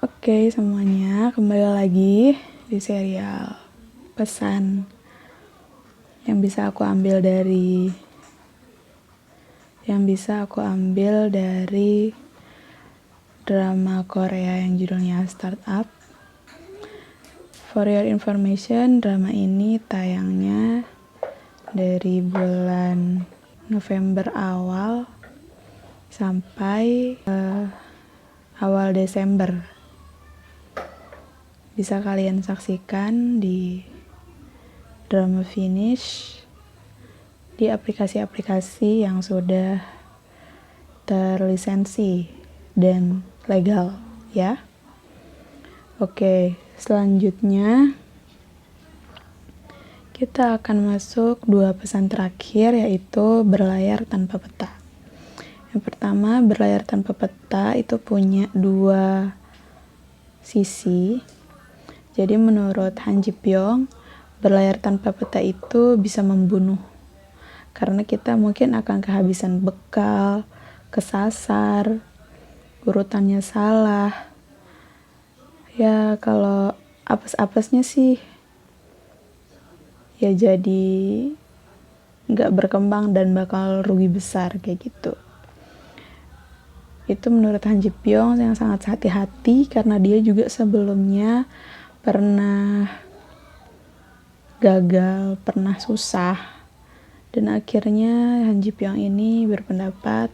Oke semuanya, kembali lagi di serial pesan yang bisa aku ambil dari drama Korea yang judulnya Startup. For your information, drama ini tayangnya dari bulan November awal sampai awal Desember. Bisa kalian saksikan di Drama Finish, di aplikasi-aplikasi yang sudah terlisensi dan legal ya. Oke, selanjutnya kita akan masuk 2 pesan terakhir, yaitu berlayar tanpa peta. Yang pertama, berlayar tanpa peta itu punya 2 sisi. Jadi menurut Han Ji Pyong, berlayar tanpa peta itu bisa membunuh. Karena kita mungkin akan kehabisan bekal, kesasar, urutannya salah. Ya kalau apes-apesnya sih ya jadi nggak berkembang dan bakal rugi besar kayak gitu. Itu menurut Han Ji Pyong yang sangat hati-hati karena dia juga sebelumnya pernah gagal, pernah susah, dan akhirnya Han Ji Pyong ini berpendapat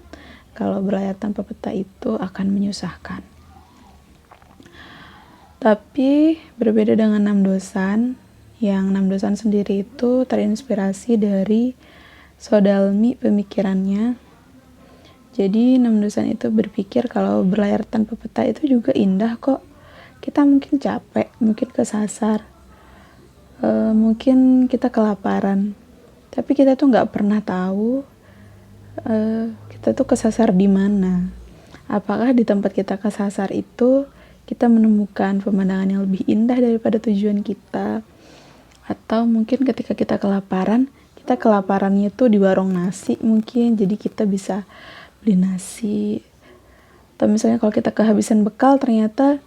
kalau berlayar tanpa peta itu akan menyusahkan. Tapi berbeda dengan Namdosan, yang Namdosan sendiri itu terinspirasi dari Sodalmi pemikirannya. Jadi Namdosan itu berpikir kalau berlayar tanpa peta itu juga indah kok. Kita mungkin capek, mungkin kesasar, mungkin kita kelaparan, tapi kita tuh nggak pernah tahu kita tuh kesasar di mana. Apakah di tempat kita kesasar itu kita menemukan pemandangan yang lebih indah daripada tujuan kita, atau mungkin ketika kita kelaparannya tuh di warung nasi mungkin, jadi kita bisa beli nasi. Atau misalnya kalau kita kehabisan bekal, ternyata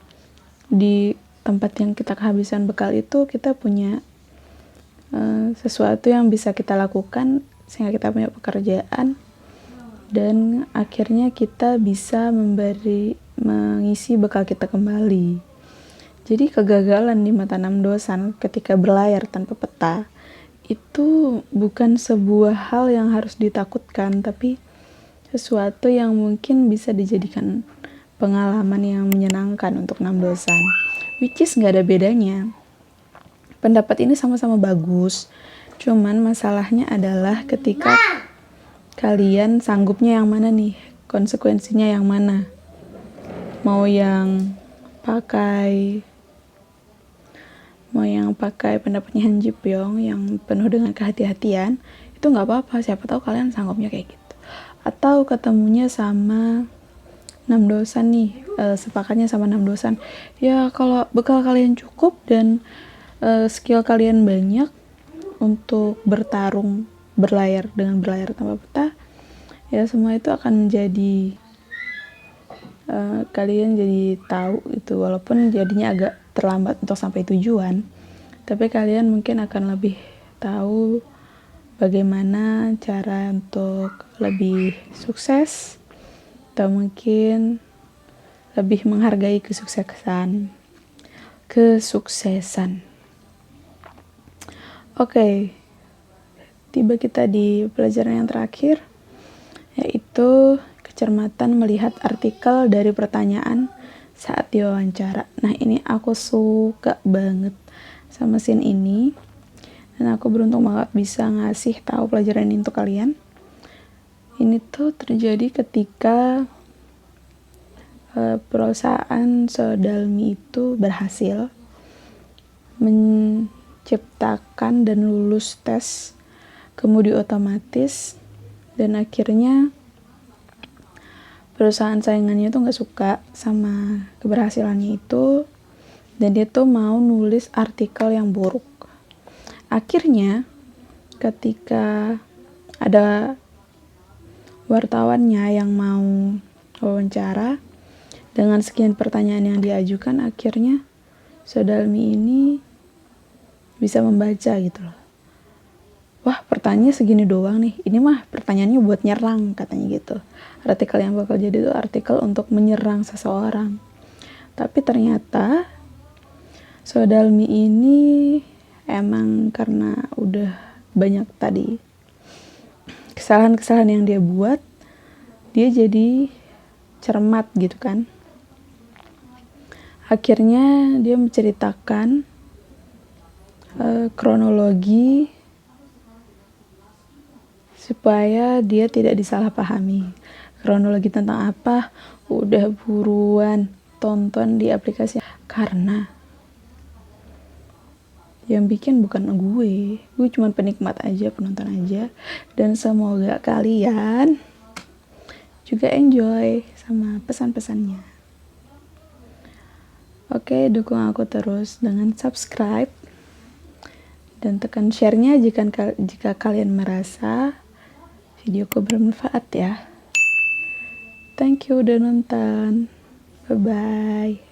di tempat yang kita kehabisan bekal itu kita punya sesuatu yang bisa kita lakukan sehingga kita punya pekerjaan dan akhirnya kita bisa mengisi bekal kita kembali. Jadi kegagalan di mata Namdosan ketika berlayar tanpa peta itu bukan sebuah hal yang harus ditakutkan, tapi sesuatu yang mungkin bisa dijadikan pengalaman yang menyenangkan untuk Namdosan, which is nggak ada bedanya. Pendapat ini sama-sama bagus, cuman masalahnya adalah ketika kalian sanggupnya yang mana nih, konsekuensinya yang mana. Mau yang pakai pendapatnya Han Ji Pyong yang penuh dengan kehati-hatian, itu nggak apa-apa, siapa tahu kalian sanggupnya kayak gitu. Atau ketemunya sama Namdosan nih, sepakatnya sama Namdosan, ya kalau bekal kalian cukup dan skill kalian banyak untuk berlayar tanpa peta, ya semua itu akan menjadi kalian jadi tahu itu, walaupun jadinya agak terlambat untuk sampai tujuan, tapi kalian mungkin akan lebih tahu bagaimana cara untuk lebih sukses atau mungkin lebih menghargai kesuksesan. Oke, tiba kita di pelajaran yang terakhir, yaitu kecermatan melihat artikel dari pertanyaan saat diwawancara. Nah ini aku suka banget sama scene ini, dan aku beruntung banget bisa ngasih tahu pelajaran ini untuk kalian. Ini tuh terjadi ketika perusahaan Sodalmi itu berhasil menciptakan dan lulus tes kemudi otomatis, dan akhirnya perusahaan saingannya tuh nggak suka sama keberhasilannya itu, dan dia tuh mau nulis artikel yang buruk. Akhirnya ketika ada wartawannya yang mau wawancara Dengan sekian pertanyaan yang diajukan, akhirnya Sodalmi ini bisa membaca gitu loh. Wah, pertanyaannya segini doang nih. Ini mah pertanyaannya buat nyerang, katanya gitu. Artikel yang bakal jadi itu artikel untuk menyerang seseorang. Tapi ternyata Sodalmi ini emang karena udah banyak tadi kesalahan-kesalahan yang dia buat, dia jadi cermat gitu kan. Akhirnya dia menceritakan kronologi supaya dia tidak disalahpahami. Kronologi tentang apa? Udah buruan tonton di aplikasi, karena yang bikin bukan gue cuma penikmat aja, penonton aja. Dan semoga kalian juga enjoy sama pesan-pesannya. Oke, dukung aku terus dengan subscribe dan tekan share-nya jika kalian merasa videoku bermanfaat ya. Thank you udah nonton. Bye-bye.